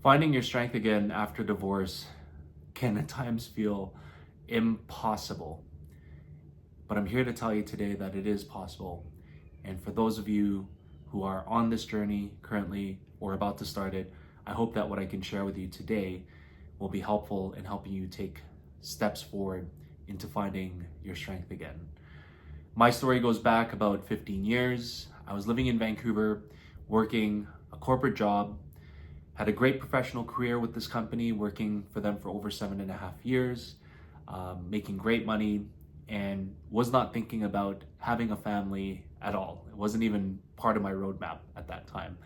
Finding your strength again after divorce can at times feel impossible. But I'm here to tell you today that it is possible. And for those of you who are on this journey currently or about to start it, I hope that what I can share with you today will be helpful in helping you take steps forward into finding your strength again. My story goes back about 15 years. I was living in Vancouver, working a corporate job, had a great professional career with this company, working for them for over 7.5 years, making great money, and was not thinking about having a family at all. It wasn't even part of my roadmap at that time.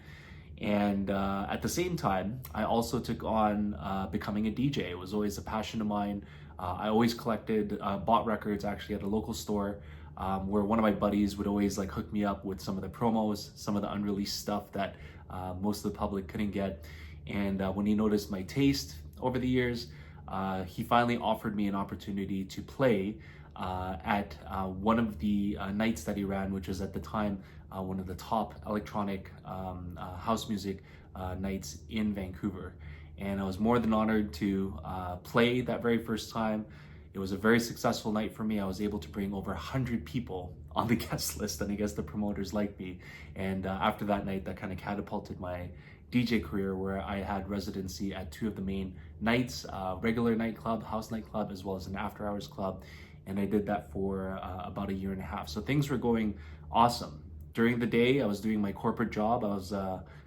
And at the same time, I also took on becoming a DJ. It was always a passion of mine. I always collected, bought records actually at a local store, where one of my buddies would always like hook me up with some of the promos, some of the unreleased stuff that most of the public couldn't get. And when he noticed my taste over the years, he finally offered me an opportunity to play at one of the nights that he ran, which was at the time one of the top electronic house music nights in Vancouver. And I was more than honored to play that very first time. It was a very successful night for me. I was able to bring over 100 people on the guest list, and I guess the promoters liked me. And after that night, that kind of catapulted my DJ career, where I had residency at two of the main nights, regular nightclub, house nightclub, as well as an after hours club. And I did that for about 1.5 years. So things were going awesome. During the day, I was doing my corporate job. I was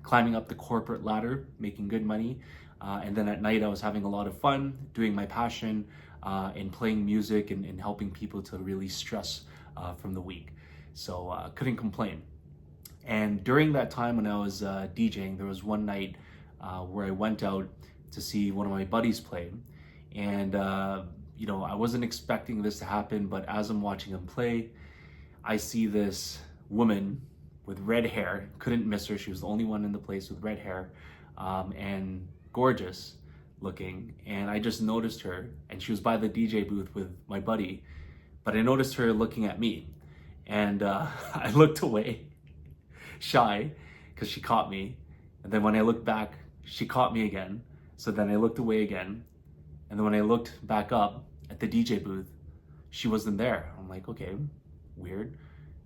climbing up the corporate ladder, making good money. And then at night, I was having a lot of fun, doing my passion, and playing music and helping people to really stress from the week. So couldn't complain. And during that time when I was DJing, there was one night where I went out to see one of my buddies play. And I wasn't expecting this to happen, but as I'm watching him play, I see this woman with red hair. Couldn't miss her. She was the only one in the place with red hair, and gorgeous looking. And I just noticed her, and she was by the DJ booth with my buddy, but I noticed her looking at me. And I looked away, shy, because she caught me. And then when I looked back, she caught me again. So then I looked away again. And then when I looked back up at the DJ booth, she wasn't there. I'm like, okay, weird.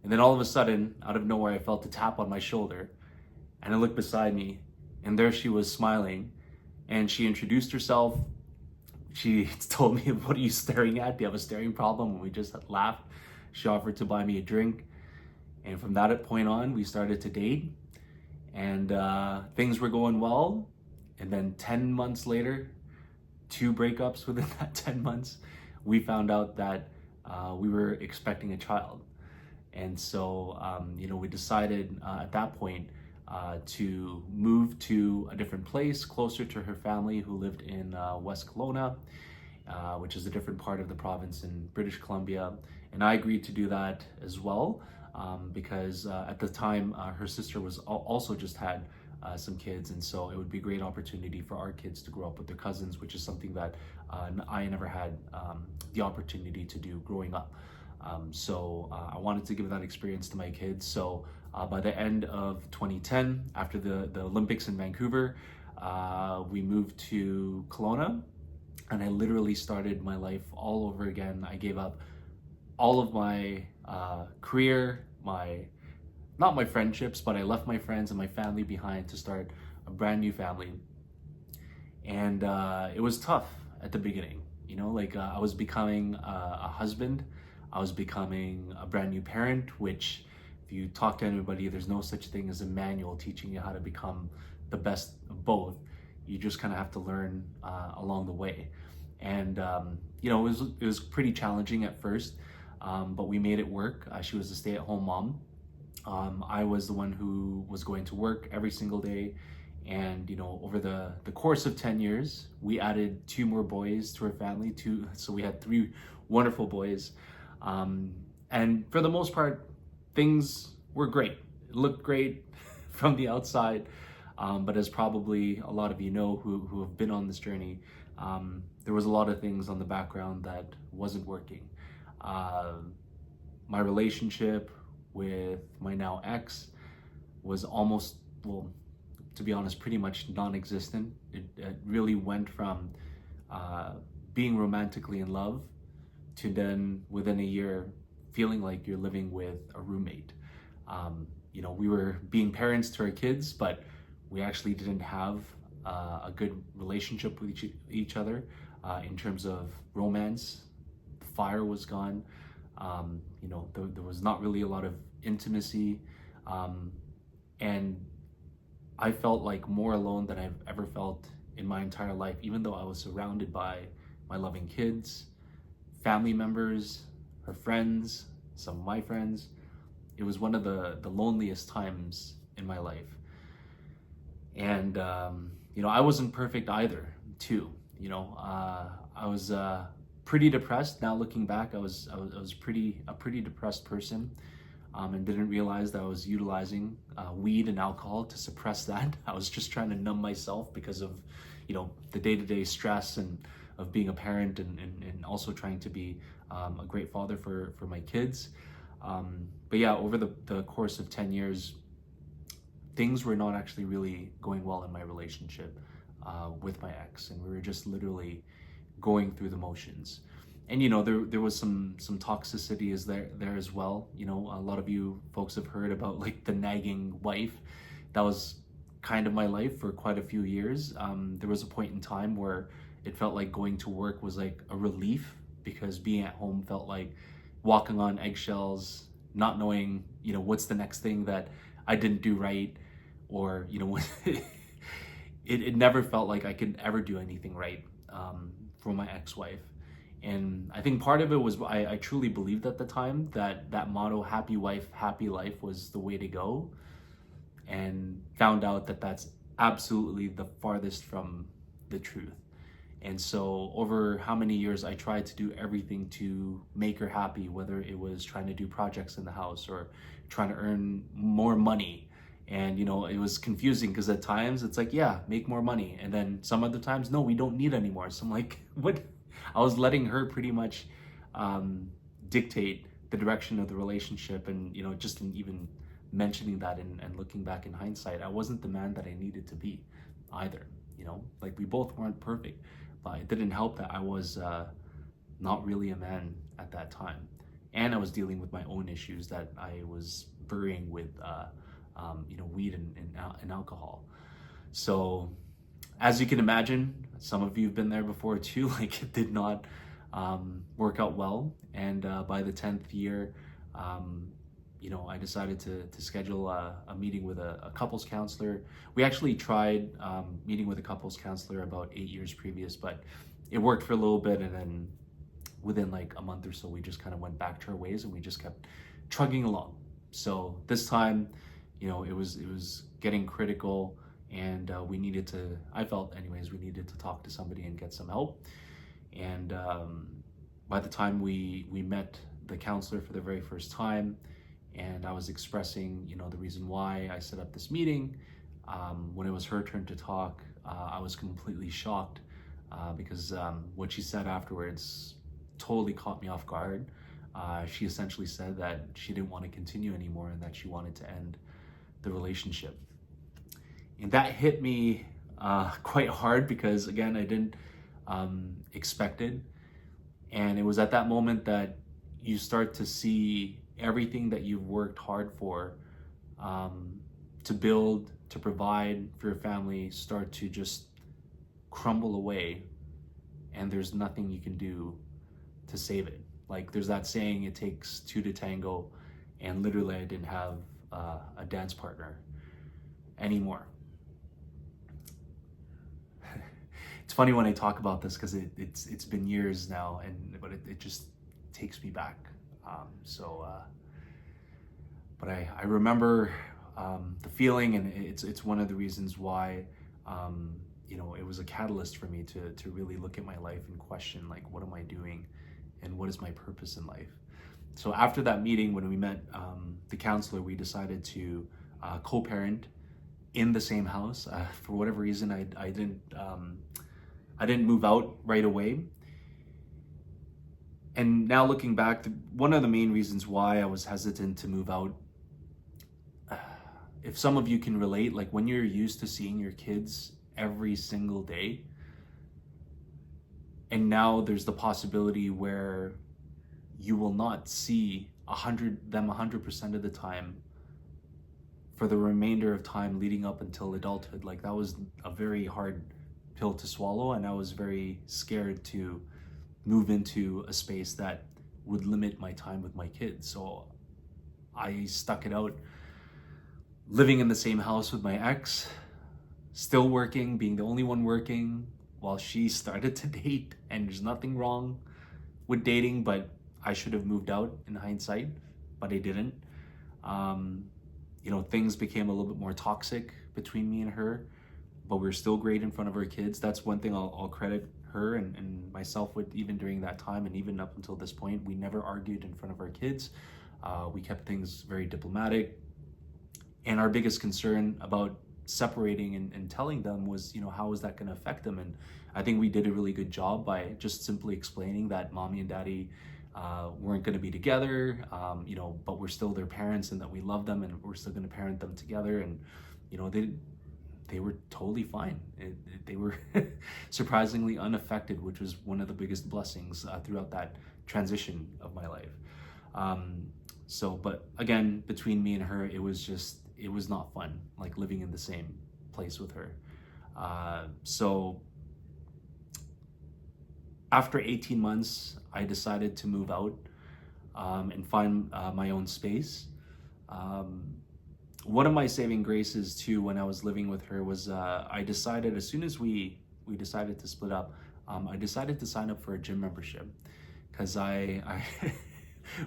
And then all of a sudden, out of nowhere, I felt a tap on my shoulder. And I looked beside me, and there she was smiling. And she introduced herself. She told me, "What are you staring at? Do you have a staring problem?" And we just laughed. She offered to buy me a drink. And from that point on, we started to date. And things were going well. And then 10 months later, 2 breakups within that 10 months, we found out that we were expecting a child. And so, we decided at that point to move to a different place closer to her family, who lived in West Kelowna, which is a different part of the province in British Columbia. And I agreed to do that as well, because at the time, her sister was also just had some kids, and so it would be a great opportunity for our kids to grow up with their cousins, which is something that I never had the opportunity to do growing up. So I wanted to give that experience to my kids. So by the end of 2010, after the Olympics in Vancouver, we moved to Kelowna, and I literally started my life all over again. I gave up all of my career, not my friendships, but I left my friends and my family behind to start a brand new family. And it was tough at the beginning. I was becoming a husband. I was becoming a brand new parent, which if you talk to anybody, there's no such thing as a manual teaching you how to become the best of both. You just kind of have to learn along the way. And, it was pretty challenging at first, but we made it work. She was a stay-at-home mom. I was the one who was going to work every single day. And, over the course of 10 years, we added 2 more boys to our family, so we had 3 wonderful boys. And for the most part, things were great. It looked great from the outside, but as probably a lot of you know who have been on this journey, there was a lot of things on the background that wasn't working. My relationship with my now ex was almost, well, to be honest, pretty much non-existent. It really went from being romantically in love to then within a year feeling like you're living with a roommate. We were being parents to our kids, but we actually didn't have a good relationship with each other in terms of romance. The fire was gone. There was not really a lot of intimacy, and I felt like more alone than I've ever felt in my entire life, even though I was surrounded by my loving kids, family members, her friends, some of my friends. It was one of the loneliest times in my life. And, I wasn't perfect either, too. I was pretty depressed. Now looking back, I was a pretty depressed person, and didn't realize that I was utilizing weed and alcohol to suppress that. I was just trying to numb myself because of, the day-to-day stress and of being a parent and also trying to be a great father for my kids. But yeah, over the course of 10 years, things were not actually really going well in my relationship with my ex, and we were just literally going through the motions. And there was some toxicity is there as well. A lot of you folks have heard about like the nagging wife. That was kind of my life for quite a few years. There was a point in time where it felt like going to work was like a relief, because being at home felt like walking on eggshells, not knowing, what's the next thing that I didn't do right, or, it never felt like I could ever do anything right for my ex-wife. And I think part of it was I truly believed at the time that motto, happy wife, happy life, was the way to go, and found out that that's absolutely the farthest from the truth. And so over how many years I tried to do everything to make her happy, whether it was trying to do projects in the house or trying to earn more money. And, it was confusing because at times it's like, yeah, make more money. And then some other times, no, we don't need any more. So I'm like, what? I was letting her pretty much dictate the direction of the relationship. And, just in even mentioning that and looking back in hindsight, I wasn't the man that I needed to be either. Like we both weren't perfect. But it didn't help that I was not really a man at that time. And I was dealing with my own issues that I was burying with, weed and alcohol. So as you can imagine, some of you have been there before too, like it did not work out well. And by the 10th year, I decided to schedule a meeting with a couples counselor. We actually tried meeting with a couples counselor about 8 years previous, but it worked for a little bit, and then within like a month or so, we just kind of went back to our ways and we just kept trugging along. So this time, it was getting critical, and I felt anyways, we needed to talk to somebody and get some help. And by the time we met the counselor for the very first time, and I was expressing, the reason why I set up this meeting, when it was her turn to talk, I was completely shocked because what she said afterwards totally caught me off guard. She essentially said that she didn't want to continue anymore and that she wanted to end the relationship. And that hit me quite hard because, again, I didn't expect it. And it was at that moment that you start to see everything that you've worked hard for to build, to provide for your family, start to just crumble away, and there's nothing you can do to save it. Like there's that saying, it takes two to tango, and literally I didn't have a dance partner anymore. It's funny when I talk about this because it's been years now, but it just takes me back. But I remember the feeling, and it's one of the reasons why it was a catalyst for me to really look at my life and question, like, what am I doing and what is my purpose in life? So after that meeting, when we met the counselor, we decided to co-parent in the same house. For whatever reason, I didn't move out right away. And now looking back, one of the main reasons why I was hesitant to move out, if some of you can relate, like when you're used to seeing your kids every single day, and now there's the possibility where you will not see 100% of the time for the remainder of time leading up until adulthood. Like that was a very hard pill to swallow, and I was very scared to move into a space that would limit my time with my kids. So I stuck it out, living in the same house with my ex, still working, being the only one working while she started to date. And there's nothing wrong with dating, but I should have moved out in hindsight, but I didn't. Things became a little bit more toxic between me and her, but we're still great in front of our kids. That's one thing I'll credit her and myself with, even during that time and even up until this point. We never argued in front of our kids. We kept things very diplomatic. And our biggest concern about separating and telling them was, how is that going to affect them? And I think we did a really good job by just simply explaining that mommy and daddy weren't going to be together, but we're still their parents, and that we love them and we're still going to parent them together. And, they were totally fine. They were surprisingly unaffected, which was one of the biggest blessings throughout that transition of my life. But again, between me and her, it was not fun, like living in the same place with her. So after 18 months, I decided to move out and find my own space. One of my saving graces too, when I was living with her, was I decided, as soon as we decided to split up, I decided to sign up for a gym membership. Because I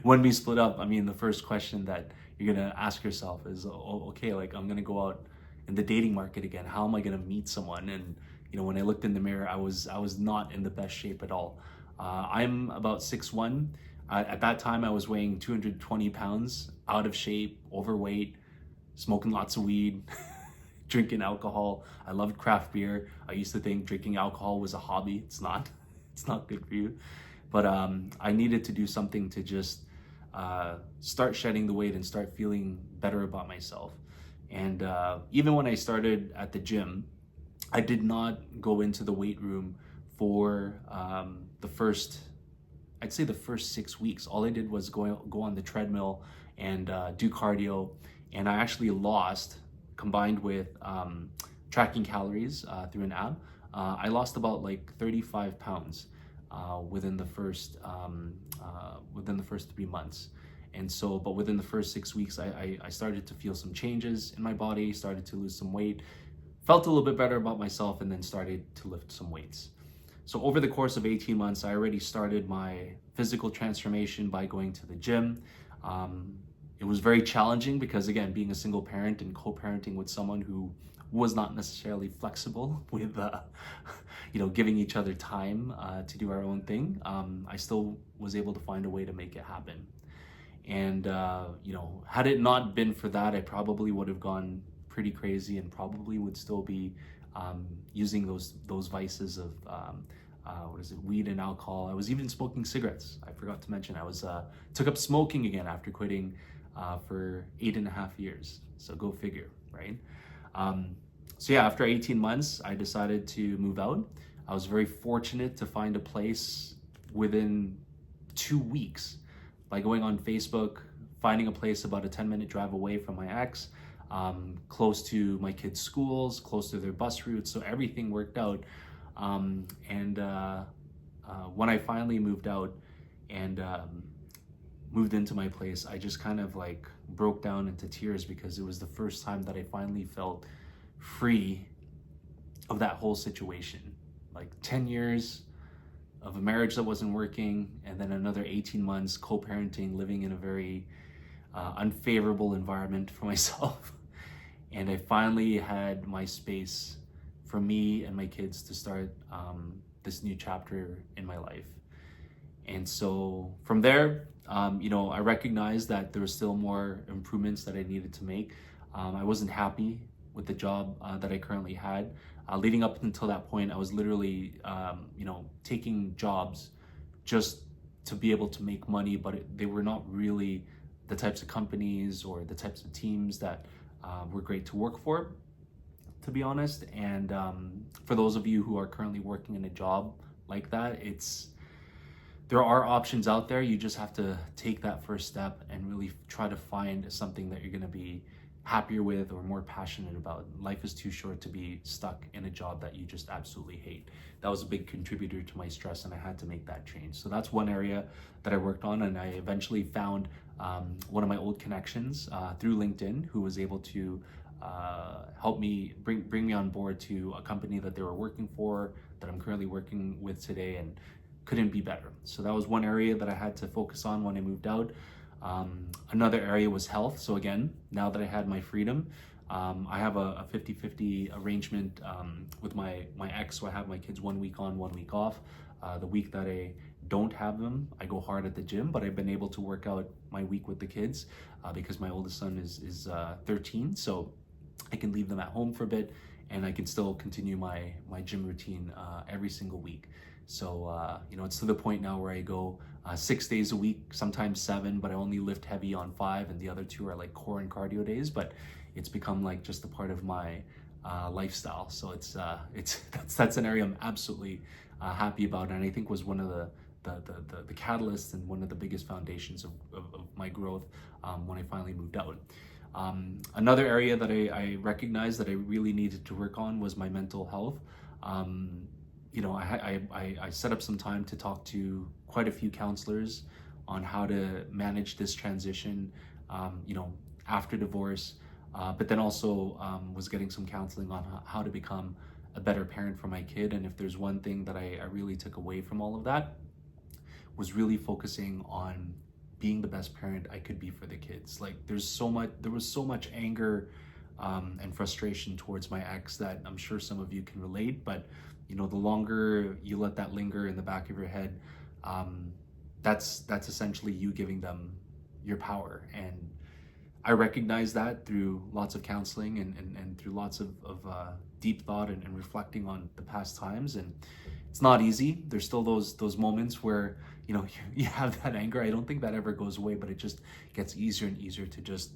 when we split up, the first question that you're gonna ask yourself is, okay, like I'm gonna go out in the dating market again. How am I gonna meet someone? And when I looked in the mirror, I was not in the best shape at all. I'm about 6'1". At that time, I was weighing 220 pounds, out of shape, overweight, smoking lots of weed, drinking alcohol. I loved craft beer. I used to think drinking alcohol was a hobby. It's not. It's not good for you. But I needed to do something to just start shedding the weight and start feeling better about myself. And even when I started at the gym, I did not go into the weight room for the first 6 weeks. All I did was go on the treadmill and do cardio. And I actually lost, combined with tracking calories through an app, I lost about like 35 pounds within the first 3 months. And so, but within the first 6 weeks, I started to feel some changes in my body, started to lose some weight, felt a little bit better about myself, and then started to lift some weights. So over the course of 18 months, I already started my physical transformation by going to the gym. It was very challenging because, again, being a single parent and co-parenting with someone who was not necessarily flexible with, giving each other time to do our own thing, I still was able to find a way to make it happen. And, had it not been for that, I probably would have gone pretty crazy and probably would still be using those vices of weed and alcohol. I was even smoking cigarettes. I forgot to mention I was took up smoking again after quitting for 8.5 years. So go figure, right? After 18 months, I decided to move out. I was very fortunate to find a place within 2 weeks by going on Facebook, finding a place about a 10-minute drive away from my ex, close to my kids' schools, close to their bus routes, so everything worked out. When I finally moved out and moved into my place, I just kind of like broke down into tears because it was the first time that I finally felt free of that whole situation. Like 10 years of a marriage that wasn't working, and then another 18 months co-parenting, living in a very unfavorable environment for myself. And I finally had my space for me and my kids to start this new chapter in my life. And so from there, I recognized that there was still more improvements that I needed to make. I wasn't happy with the job that I currently had. Leading up until that point, I was literally, taking jobs just to be able to make money, but they were not really the types of companies or the types of teams that were great to work for, to be honest. And for those of you who are currently working in a job like that, there are options out there. You just have to take that first step and really try to find something that you're going to be happier with or more passionate about. Life is too short to be stuck in a job that you just absolutely hate. That was a big contributor to my stress, and I had to make that change. So that's one area that I worked on, and I eventually found one of my old connections through LinkedIn who was able to help me bring me on board to a company that they were working for, that I'm currently working with today, and couldn't be better. So that was one area that I had to focus on when I moved out. Another area was health. So again, now that I had my freedom, I have a 50-50 arrangement with my ex. So I have my kids 1 week on, 1 week off. The week that I don't have them, I go hard at the gym, but I've been able to work out my week with the kids because my oldest son is 13. So I can leave them at home for a bit, and I can still continue my gym routine every single week. So, it's to the point now where I go 6 days a week, sometimes 7, but I only lift heavy on 5, and the other 2 are like core and cardio days, but it's become like just a part of my lifestyle. So that's an area I'm absolutely happy about, and I think was one of the catalysts and one of the biggest foundations of my growth when I finally moved out. Another area that I recognized that I really needed to work on was my mental health. I set up some time to talk to quite a few counselors on how to manage this transition, after divorce, but then also was getting some counseling on how to become a better parent for my kid. And if there's one thing that I really took away from all of that, was really focusing on being the best parent I could be for the kids. Like there was so much anger and frustration towards my ex that I'm sure some of you can relate, but the longer you let that linger in the back of your head, that's essentially you giving them your power. And I recognize that through lots of counseling and through lots of deep thought and reflecting on the past times. And it's not easy. There's still those moments where you have that anger. I don't think that ever goes away, but it just gets easier and easier to just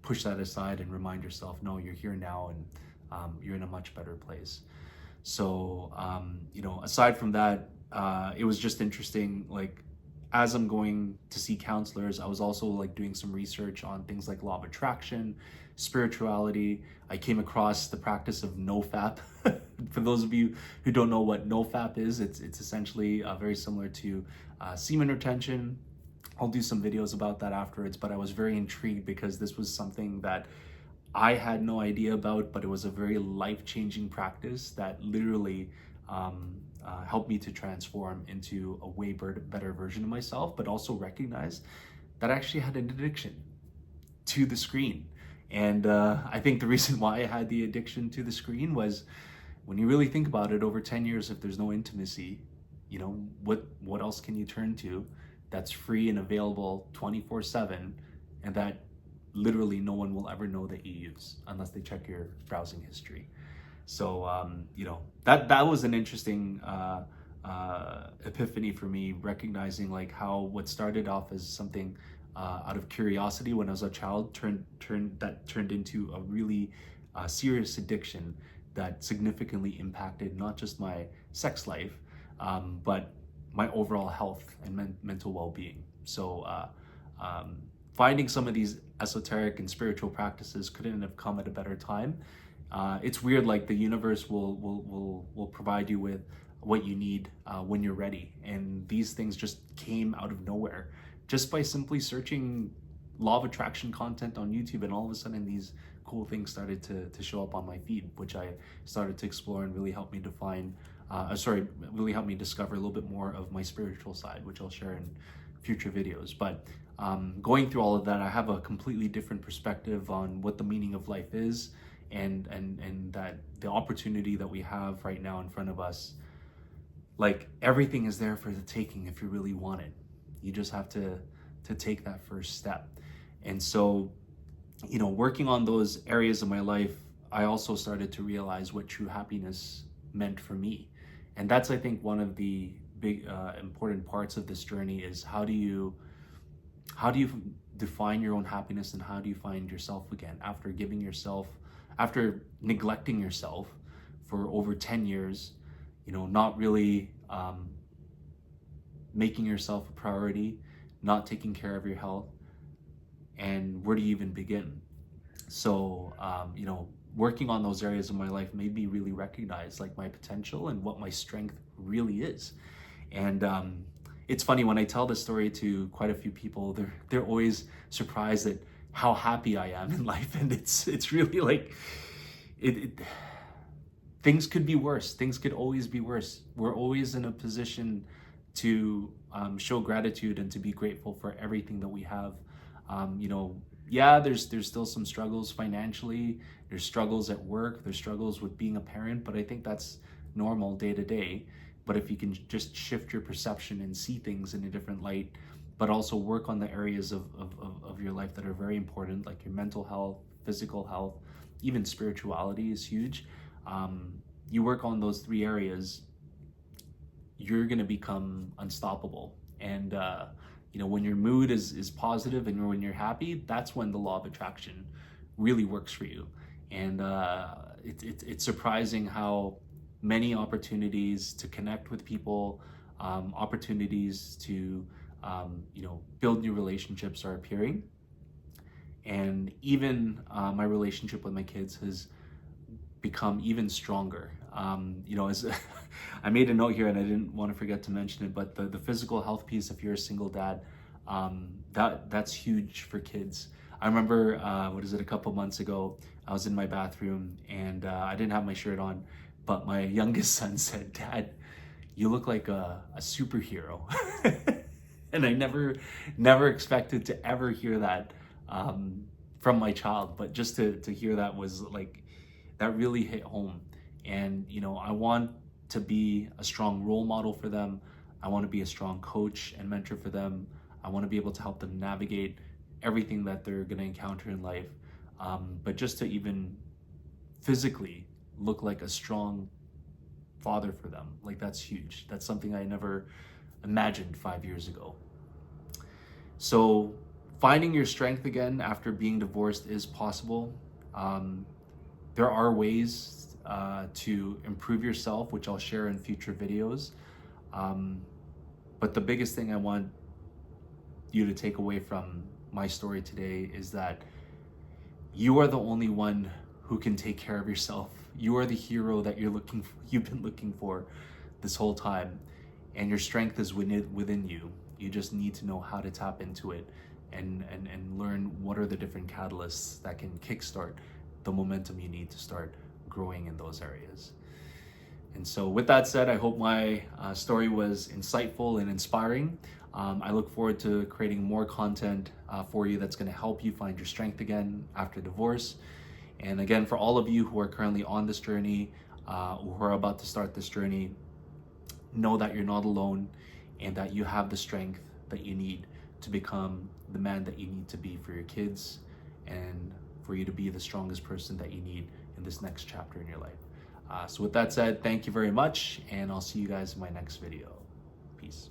push that aside and remind yourself, no, you're here now, and you're in a much better place. So aside from that, it was just interesting. Like as I'm going to see counselors, I was also like doing some research on things like law of attraction, spirituality. I came across the practice of NoFap. For those of you who don't know what NoFap is, it's essentially very similar to semen retention. I'll do some videos about that afterwards, but I was very intrigued because this was something that I had no idea about, but it was a very life-changing practice that literally helped me to transform into a way better version of myself, but also recognize that I actually had an addiction to the screen. And I think the reason why I had the addiction to the screen was, when you really think about it, over 10 years, if there's no intimacy, what else can you turn to that's free and available 24/7, and that literally no one will ever know that you use unless they check your browsing history. So that was an interesting epiphany for me, recognizing like how what started off as something out of curiosity when I was a child turned into a really serious addiction that significantly impacted not just my sex life, but my overall health and mental well-being. So finding some of these esoteric and spiritual practices couldn't have come at a better time. It's weird, like the universe will provide you with what you need when you're ready, and these things just came out of nowhere, just by simply searching law of attraction content on YouTube, and all of a sudden these cool things started to show up on my feed, which I started to explore and really helped me really helped me discover a little bit more of my spiritual side, which I'll share in future videos. But going through all of that, I have a completely different perspective on what the meaning of life is, and that the opportunity that we have right now in front of us, like everything is there for the taking if you really want it. You just have to take that first step. And so, working on those areas of my life, I also started to realize what true happiness meant for me. And that's, I think, one of the big important parts of this journey is how do you define your own happiness, and how do you find yourself again after neglecting yourself for over 10 years, not really making yourself a priority, not taking care of your health, and where do you even begin? So, working on those areas of my life made me really recognize like my potential and what my strength really is. And it's funny when I tell this story to quite a few people, they're always surprised at how happy I am in life, and it's really like things could be worse. Things could always be worse. We're always in a position to show gratitude and to be grateful for everything that we have. Yeah, there's still some struggles financially. There's struggles at work. There's struggles with being a parent, but I think that's normal day to day. But if you can just shift your perception and see things in a different light, but also work on the areas of your life that are very important, like your mental health, physical health, even spirituality is huge. You work on those three areas, you're going to become unstoppable. And when your mood is positive and when you're happy, that's when the law of attraction really works for you. And it's surprising how many opportunities to connect with people, opportunities to build new relationships are appearing. And even my relationship with my kids has become even stronger. As I made a note here, and I didn't want to forget to mention it, but the physical health piece, if you're a single dad, that's huge for kids. I remember, a couple months ago, I was in my bathroom and I didn't have my shirt on, but my youngest son said, "Dad, you look like a superhero." And I never expected to ever hear that from my child, but just to hear that was like, that really hit home. And I want to be a strong role model for them. I want to be a strong coach and mentor for them. I want to be able to help them navigate everything that they're going to encounter in life, but just to even physically look like a strong father for them, like that's huge. That's something I never imagined 5 years ago. So finding your strength again after being divorced is possible. There are ways to improve yourself, which I'll share in future videos. But the biggest thing I want you to take away from my story today is that you are the only one who can take care of yourself. You are the hero that you've been looking for this whole time, and your strength is within you. You just need to know how to tap into it and learn what are the different catalysts that can kickstart the momentum you need to start growing in those areas. And so with that said, I hope my story was insightful and inspiring. I look forward to creating more content for you that's going to help you find your strength again after divorce. And again, for all of you who are currently on this journey, who are about to start this journey, know that you're not alone and that you have the strength that you need to become the man that you need to be for your kids and for you to be the strongest person that you need in this next chapter in your life. So with that said, thank you very much, and I'll see you guys in my next video. Peace.